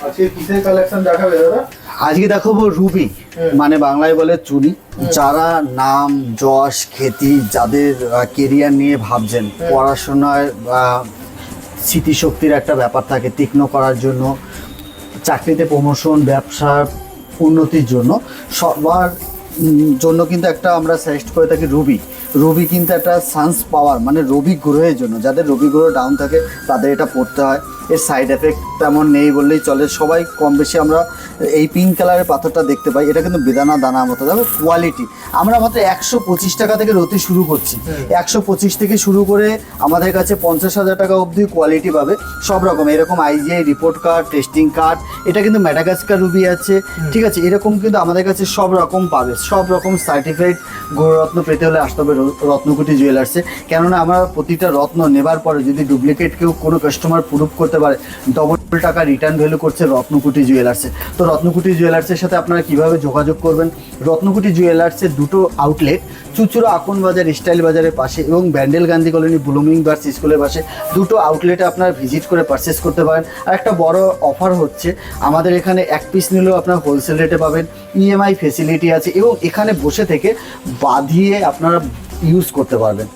আজকে কিসের কালেকশন দেখাবে দাদা? আজকে দেখাবো রুবি, মানে বাংলায় বলে চুনি। যারা নাম যশ খ্যাতি, যাদের কেরিয়ার নিয়ে ভাবছেন, পড়াশোনায় স্মৃতিশক্তির একটা ব্যাপার থাকে, তীক্ষ্ণ করার জন্য, চাকরিতে প্রমোশন, ব্যবসার উন্নতির জন্য, সবার জন্য কিন্তু একটা আমরা সাজেস্ট করে থাকি রুবি। রবি কিন্তু একটা সানস পাওয়ার, মানে রবি গ্রহের জন্য, যাদের রবি গ্রহ ডাউন থাকে তাদের এটা পড়তে হয়। এর সাইড এফেক্ট তেমন নেই বললেই চলে, সবাই কম বেশি আমরা এই পিঙ্ক কালারের পাথরটা দেখতে পাই। এটা কিন্তু বেদানা দানার মতো, দেখো কোয়ালিটি। আমরা মাত্র 125 টাকা থেকে রতি শুরু করছি। 125 থেকে শুরু করে আমাদের কাছে 50,000 টাকা অবধি কোয়ালিটি পাবে সব রকম। এরকম IGI report card, testing card, এটা কিন্তু ম্যাডাগাস্কার রুবি আছে, ঠিক আছে। এরকম কিন্তু আমাদের কাছে সব রকম পাবে, সব রকম সার্টিফাইড গৌররত্ন পেতে হলে আসতে হবে রত্নকুটি জুয়েলার্সে। কেননা আমরা প্রতিটা রত্ন নেবার পরে যদি ডুপ্লিকেট কেউ কোনো কাস্টমার প্রুভ করতে পারে, ডবল টাকা রিটার্ন ভ্যালু করছে রত্নকুটি জুয়েলার্সে। তো রত্নকুটি জুয়েলার্সের সাথে আপনারা কিভাবে যোগাযোগ করবেন? রত্নকুটি জুয়েলার্সের দুটো আউটলেট, চুচুড়া আকন বাজার স্টাইল বাজারের পাশে এবং ব্যান্ডেল গান্ধী কলোনি ব্লুমিং বার্স স্কুলের পাশে, দুটো আউটলেটে আপনারা ভিজিট করে পারচেস করতে পারেন। আর একটা বড় অফার হচ্ছে, আমাদের এখানে এক পিস নিলেও আপনারা হোলসেল রেটে পাবেন, ইএমআই ফেসিলিটি আছে এবং এখানে বসে থেকে বাঁধিয়ে আপনারা ইউজ করতে পারবেন।